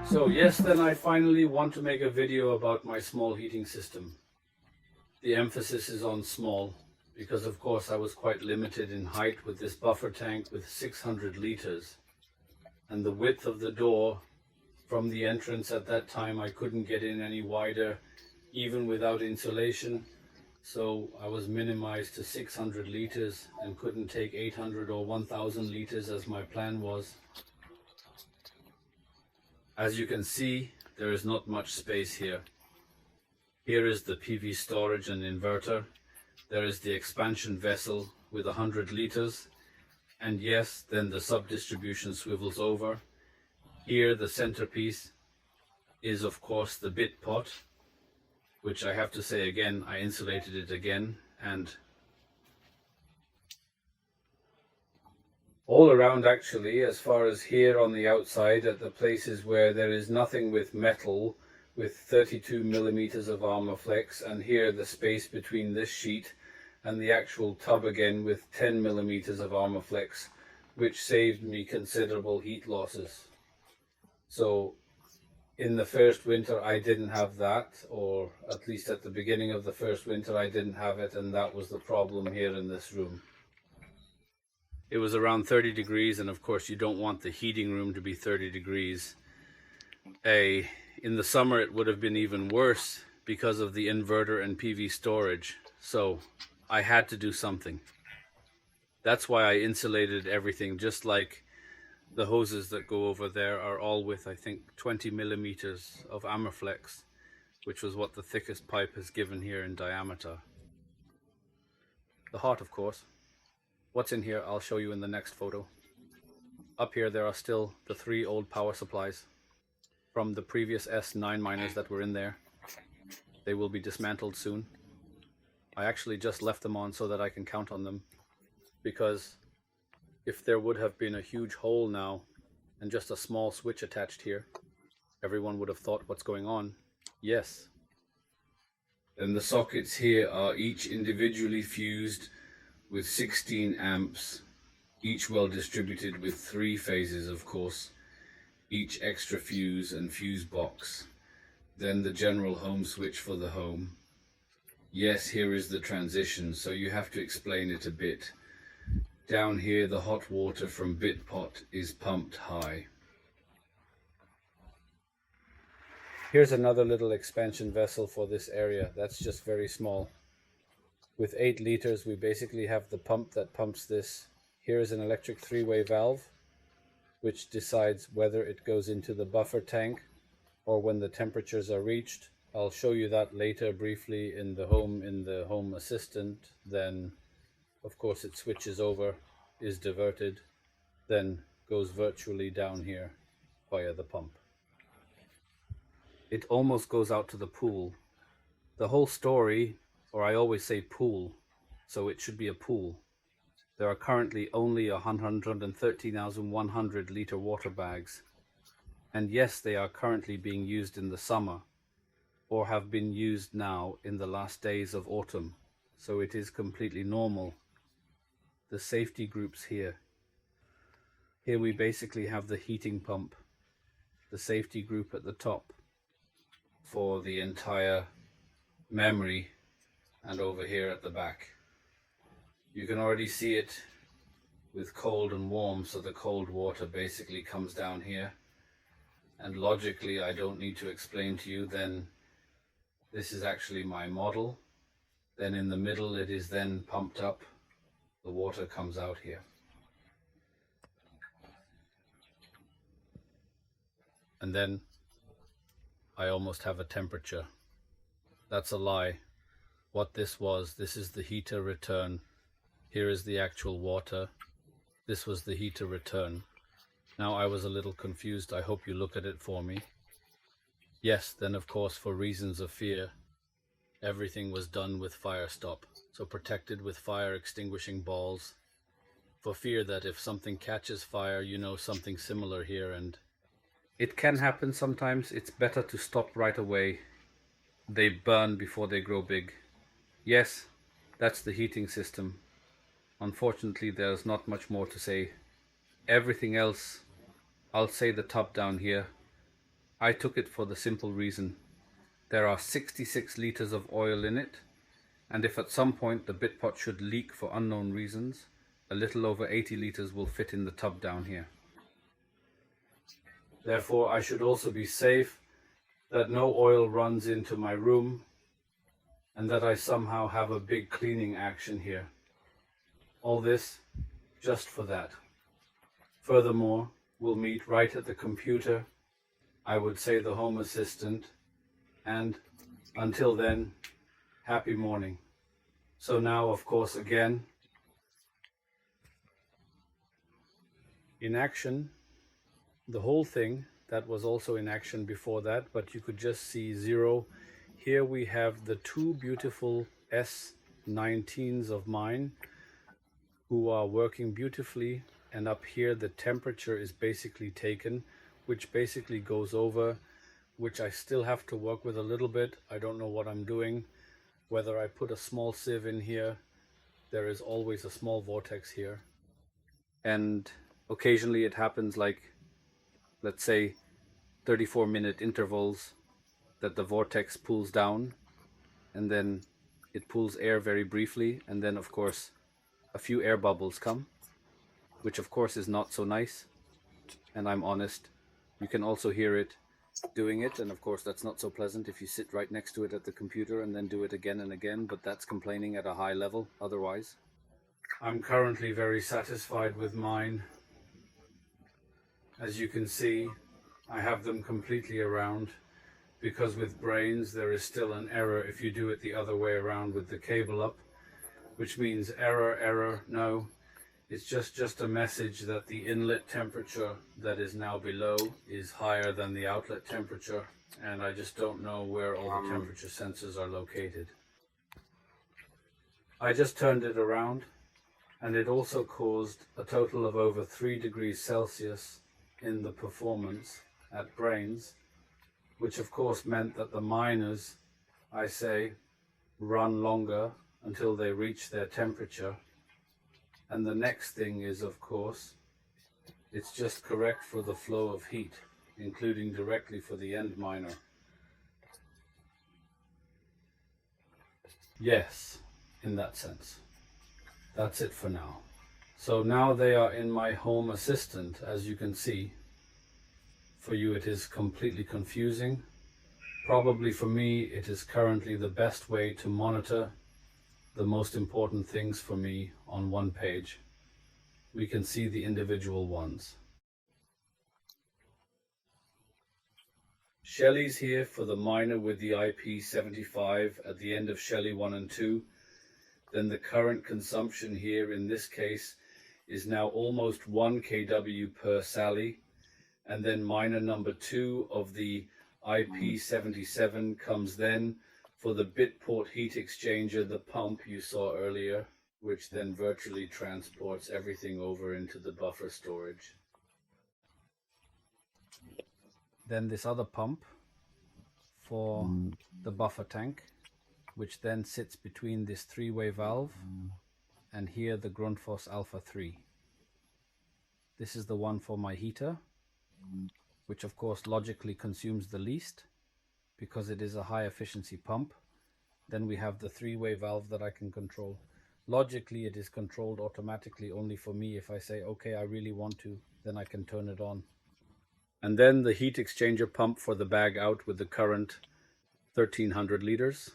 So yes, then I finally want to make a video about my small heating system. The emphasis is on small because of course I was quite limited in height with this buffer tank with 600 liters, and the width of the door from the entrance at that time I couldn't get in any wider even without insulation, so I was minimized to 600 liters and couldn't take 800 or 1000 liters as my plan was. As you can see, there is not much space here. Here is the PV storage and inverter. There is the expansion vessel with 100 liters. And yes, then the sub-distribution swivels over. Here the centerpiece is of course the bit pot, which I have to say again, I insulated it again, and all around actually, as far as here on the outside at the places where there is nothing with metal with 32 millimeters of armor flex, and here the space between this sheet and the actual tub again with 10 millimeters of armor flex, which saved me considerable heat losses. So in the first winter I didn't have that, or at least at the beginning of the first winter I didn't have it, and that was the problem here in this room. It was around 30 degrees, and of course you don't want the heating room to be 30 degrees. In the summer it would have been even worse because of the inverter and PV storage, so I had to do something. That's why I insulated everything, just like the hoses that go over there are all with, I think, 20 millimeters of Amorflex, which was what the thickest pipe has given here in diameter. The hot, of course. What's in here I'll show you in the next photo. Up here there are still the 3 old power supplies from the previous S9 miners that were in there. They will be dismantled soon. I actually just left them on so that I can count on them, because if there would have been a huge hole now and just a small switch attached here, everyone would have thought, what's going on? Yes. Then the sockets here are each individually fused with 16 amps, each well distributed with 3 phases, of course, each extra fuse and fuse box. Then the general home switch for the home. Yes, here is the transition, so you have to explain it a bit. Down here the hot water from Bitpot is pumped high. Here's another little expansion vessel for this area. That's just very small. With 8 liters we basically have the pump that pumps this. Here is an electric 3-way valve which decides whether it goes into the buffer tank or when the temperatures are reached. I'll show you that later briefly in the home assistant. Then of course it switches over, is diverted, then goes virtually down here via the pump. It almost goes out to the pool. The whole story, or I always say pool, so it should be a pool. There are currently only 130,100 liter water bags. And yes, they are currently being used in the summer, or have been used now in the last days of autumn. So it is completely normal. The safety groups here. Here we basically have the heating pump, the safety group at the top for the entire memory, and over here at the back. You can already see it with cold and warm, so the cold water basically comes down here. And logically, I don't need to explain to you, then this is actually my model. Then in the middle it is then pumped up. The water comes out here. And then I almost have a temperature. That's a lie. What this is the heater return. Here is the actual water. This was the heater return. Now I was a little confused. I hope you look at it for me. Yes, then of course for reasons of fear, everything was done with fire stop. So protected with fire extinguishing balls, for fear that if something catches fire, you know, something similar here, and it can happen sometimes. It's better to stop right away. They burn before they grow big. Yes, that's the heating system. Unfortunately, there's not much more to say. Everything else, I'll say the top down here. I took it for the simple reason there are 66 liters of oil in it, and if at some point the bitpot should leak for unknown reasons, a little over 80 liters will fit in the tub down here. Therefore, I should also be safe that no oil runs into my room and that I somehow have a big cleaning action here. All this just for that. Furthermore, we'll meet right at the computer, I would say the Home Assistant, and until then, happy morning. So now, of course, again, in action, the whole thing that was also in action before that, but you could just see 0. Here we have the two beautiful S19s of mine who are working beautifully, and up here the temperature is basically taken, which basically goes over, which I still have to work with a little bit. I don't know what I'm doing, whether I put a small sieve in here. There is always a small vortex here, and occasionally it happens, like, let's say 34-minute intervals, that the vortex pulls down and then it pulls air very briefly, and then of course a few air bubbles come, which of course is not so nice, and I'm honest, you can also hear it doing it, and of course that's not so pleasant if you sit right next to it at the computer and then do it again and again, but that's complaining at a high level otherwise. I'm currently very satisfied with mine. As you can see, I have them completely around, because with brains there is still an error if you do it the other way around with the cable up, which means error, no. It's just a message that the inlet temperature that is now below is higher than the outlet temperature, and I just don't know where all the temperature sensors are located. I just turned it around, and it also caused a total of over 3 degrees Celsius in the performance at brains, which of course meant that the miners, I say, run longer until they reach their temperature. And the next thing is, of course, it's just correct for the flow of heat, including directly for the end miner. Yes, in that sense. That's it for now. So now they are in my Home Assistant, as you can see. For you it is completely confusing. Probably for me it is currently the best way to monitor the most important things for me on one page. We can see the individual ones. Shelley's here for the miner with the IP75 at the end of Shelley 1 and 2. Then the current consumption here in this case is now almost 1 kW per Sally. And then miner number 2 of the IP77 comes then for the bitport heat exchanger, the pump you saw earlier, which then virtually transports everything over into the buffer storage. Then this other pump for the buffer tank, which then sits between this 3-way valve and here the Grundfos Alpha 3. This is the one for my heater, which of course logically consumes the least because it is a high efficiency pump. Then we have the 3-way valve that I can control. Logically it is controlled automatically only for me. If I say, okay, I really want to, then I can turn it on. And then the heat exchanger pump for the bag out with the current 1300 liters.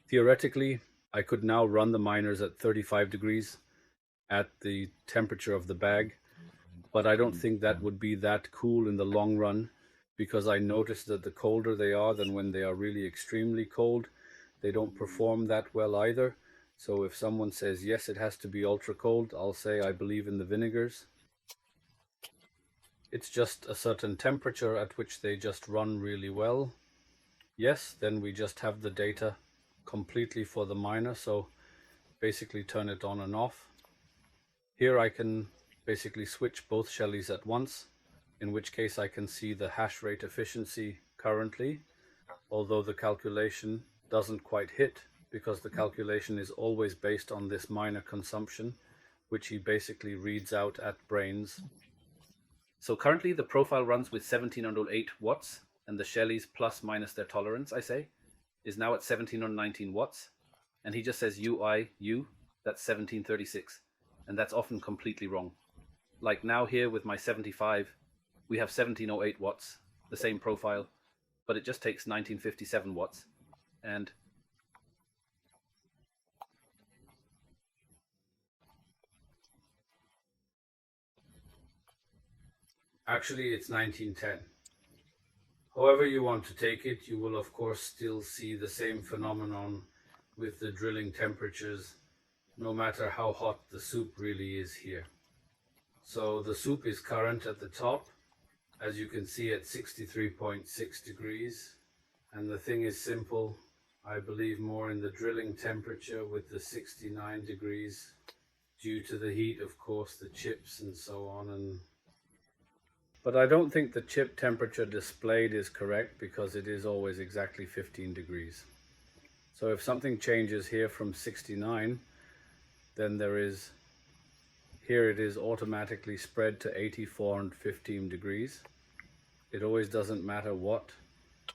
Theoretically, I could now run the miners at 35 degrees at the temperature of the bag, but I don't think that would be that cool in the long run, because I noticed that the colder they are, than when they are really extremely cold, they don't perform that well either. So if someone says, yes, it has to be ultra cold, I'll say I believe in the vinegars. It's just a certain temperature at which they just run really well. Yes, then we just have the data completely for the miner, so basically turn it on and off. Here I can basically switch both Shelleys at once, in which case I can see the hash rate efficiency currently, although the calculation doesn't quite hit, because the calculation is always based on this miner consumption, which he basically reads out at brains. So currently the profile runs with 1708 watts and the Shelleys plus minus their tolerance, I say, is now at 17 or 19 watts. And he just says U, that's 1736. And that's often completely wrong. Like now here with my 75, we have 1708 watts, the same profile, but it just takes 1957 watts. And actually it's 1910. However you want to take it, you will of course still see the same phenomenon with the drilling temperatures, no matter how hot the soup really is here. So the soup is current at the top, as you can see, at 63.6 degrees. And the thing is simple. I believe more in the drilling temperature with the 69 degrees, due to the heat, of course, the chips and so on. But I don't think the chip temperature displayed is correct, because it is always exactly 15 degrees. So if something changes here from 69, then here it is automatically spread to 84 and 15 degrees. It always doesn't matter what.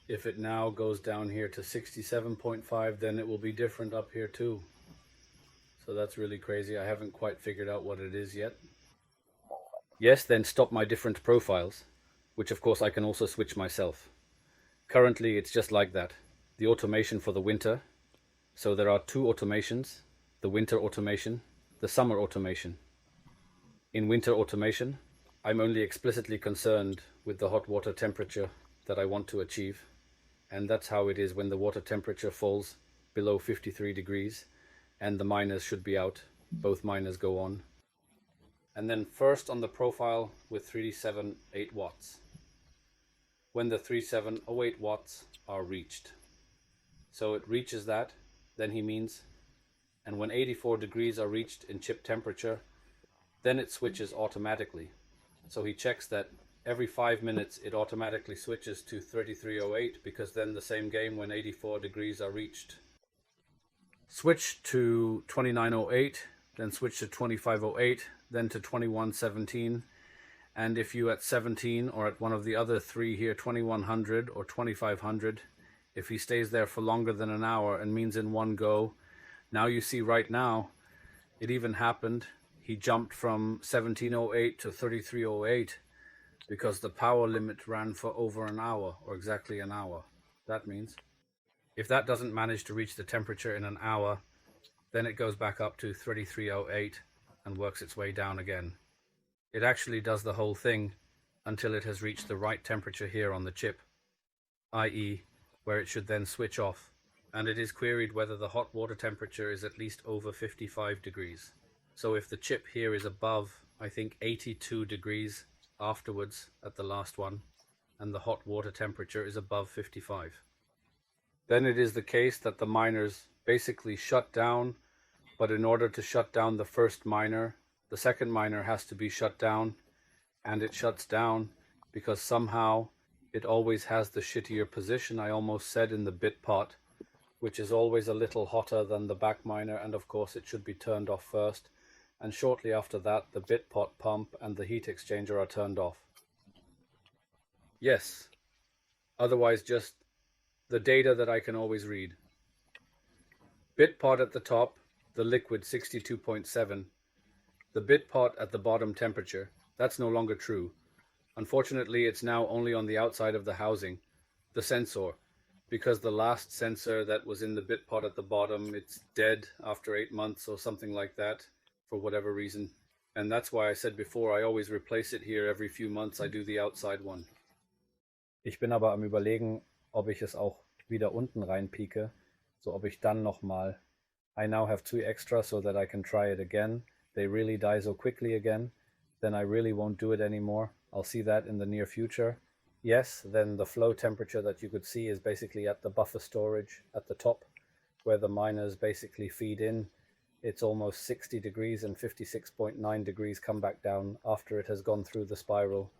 If it now goes down here to 67.5, then it will be different up here too. So that's really crazy. I haven't quite figured out what it is yet. Yes, then stop my different profiles, which of course I can also switch myself. Currently it's just like that. The automation for the winter. So there are two automations, the winter automation, the summer automation. In winter automation, I'm only explicitly concerned with the hot water temperature that I want to achieve. And that's how it is when the water temperature falls below 53 degrees and the miners should be out. Both miners go on. And then first on the profile with 378 watts. When the 3708 watts are reached. So it reaches that, then he means, and when 84 degrees are reached in chip temperature, then it switches automatically. So he checks that every 5 minutes it automatically switches to 3308, because then the same game when 84 degrees are reached. Switch to 2908, then switch to 2508, then to 2117. And if you at 17 or at one of the other three here, 2100 or 2500, if he stays there for longer than an hour and means in one go, now you see right now, it even happened. He jumped from 1708 to 3308 because the power limit ran for over an hour, or exactly an hour. That means if that doesn't manage to reach the temperature in an hour, then it goes back up to 3308 and works its way down again. It actually does the whole thing until it has reached the right temperature here on the chip, i.e. where it should then switch off, and it is queried whether the hot water temperature is at least over 55 degrees. So if the chip here is above, I think 82 degrees afterwards at the last one, and the hot water temperature is above 55, then it is the case that the miners basically shut down, but in order to shut down the first miner, the second miner has to be shut down, and it shuts down because somehow it always has the shittier position, I almost said, in the bit pot, which is always a little hotter than the back miner, and of course it should be turned off first, and shortly after that the bit pot pump and the heat exchanger are turned off. Yes, otherwise just the data that I can always read. Bit pot at the top, the liquid 62.7. The bit pot at the bottom temperature, that's no longer true. Unfortunately, it's now only on the outside of the housing, the sensor, because the last sensor that was in the bit pot at the bottom, it's dead after 8 months or something like that, for whatever reason. And that's why I said before, I always replace it here every few months. I do the outside one. Ich bin aber am Überlegen, ob ich es auch wieder unten reinpieke, so ob ich dann nochmal. I now have 2 extra so that I can try it again. They really die so quickly again, then I really won't do it anymore. I'll see that in the near future. Yes, then the flow temperature that you could see is basically at the buffer storage at the top, where the miners basically feed in. It's almost 60 degrees, and 56.9 degrees come back down after it has gone through the spiral.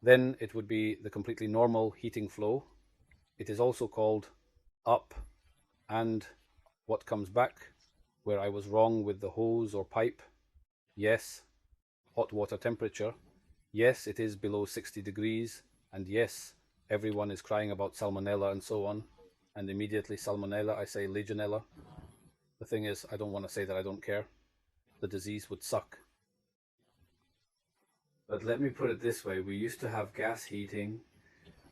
Then it would be the completely normal heating flow. It is also called up and what comes back, where I was wrong with the hose or pipe. Yes, hot water temperature. Yes, it is below 60 degrees, And yes, everyone is crying about salmonella and so on. And immediately salmonella, I say legionella. The thing is, I don't want to say that I don't care. The disease would suck. But let me put it this way, we used to have gas heating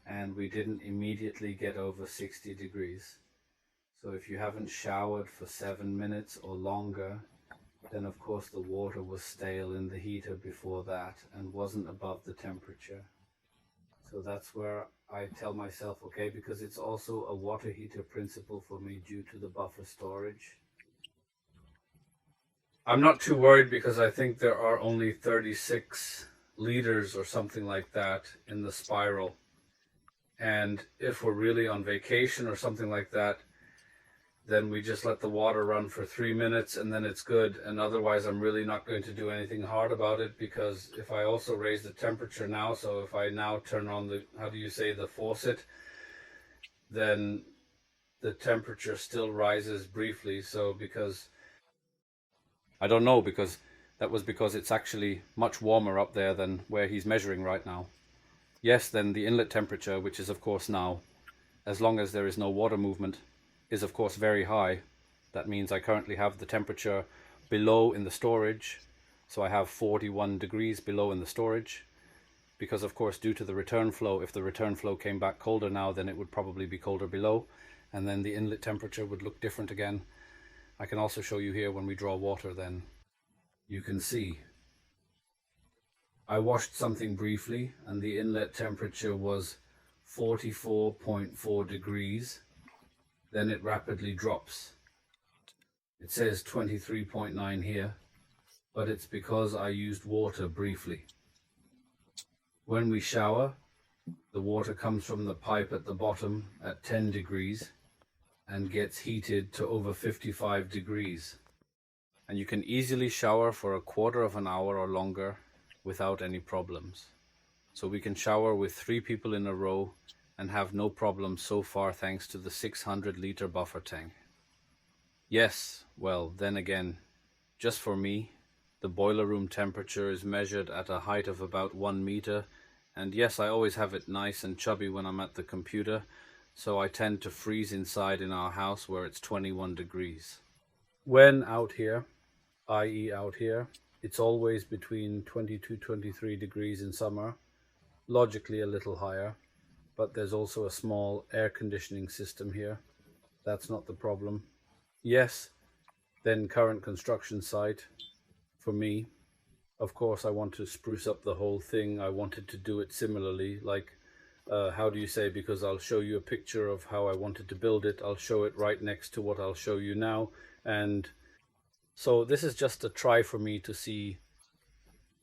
and we didn't immediately get over 60 degrees. So if you haven't showered for 7 minutes or longer, then of course the water was stale in the heater before that and wasn't above the temperature. So that's where I tell myself, okay, because it's also a water heater principle for me due to the buffer storage. I'm not too worried because I think there are only 36 liters or something like that in the spiral. And if we're really on vacation or something like that, then we just let the water run for 3 minutes and then it's good. And otherwise, I'm really not going to do anything hard about it, because if I also raise the temperature now, so if I now turn on the, how do you say, the faucet, then the temperature still rises briefly. So because, I don't know, because that was because it's actually much warmer up there than where he's measuring right now. Yes, then the inlet temperature, which is of course now, as long as there is no water movement, is of course very high. That means I currently have the temperature below in the storage. So I have 41 degrees below in the storage, because of course due to the return flow, if the return flow came back colder now, then it would probably be colder below, and then the inlet temperature would look different again. I can also show you here when we draw water, then you can see. I washed something briefly and the inlet temperature was 44.4 degrees. Then it rapidly drops. It says 23.9 here, but it's because I used water briefly. When we shower, the water comes from the pipe at the bottom at 10 degrees and gets heated to over 55 degrees. And you can easily shower for a quarter of an hour or longer without any problems. So we can shower with 3 people in a row and have no problems so far, thanks to the 600-liter buffer tank. Yes, well, then again, just for me, the boiler room temperature is measured at a height of about 1 meter, and yes, I always have it nice and chubby when I'm at the computer, so I tend to freeze inside in our house where it's 21 degrees. When out here, i.e. out here, it's always between 22-23 degrees in summer, logically a little higher, but there's also a small air conditioning system here. That's not the problem. Yes, then current construction site, for me, of course I want to spruce up the whole thing. I wanted to do it similarly, like, how do you say, because I'll show you a picture of how I wanted to build it. I'll show it right next to what I'll show you now. And so this is just a try for me to see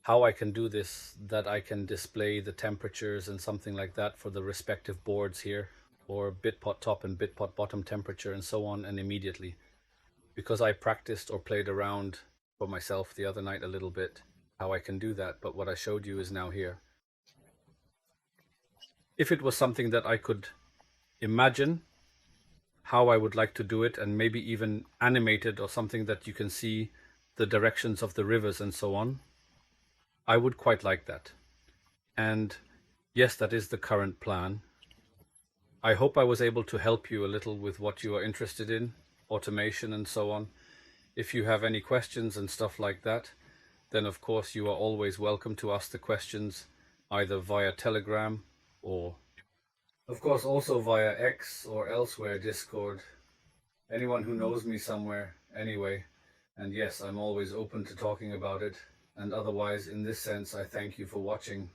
how I can do this, that I can display the temperatures and something like that for the respective boards here, or bitpot top and bitpot bottom temperature and so on, and immediately. Because I practiced or played around for myself the other night a little bit how I can do that, but what I showed you is now here. If it was something that I could imagine how I would like to do it, and maybe even animate it, or something that you can see the directions of the rivers and so on, I would quite like that. And yes, that is the current plan. I hope I was able to help you a little with what you are interested in, automation and so on. If you have any questions and stuff like that, then of course you are always welcome to ask the questions either via Telegram or of course also via X or elsewhere, Discord. Anyone who knows me somewhere anyway. And yes, I'm always open to talking about it. And otherwise, in this sense, I thank you for watching.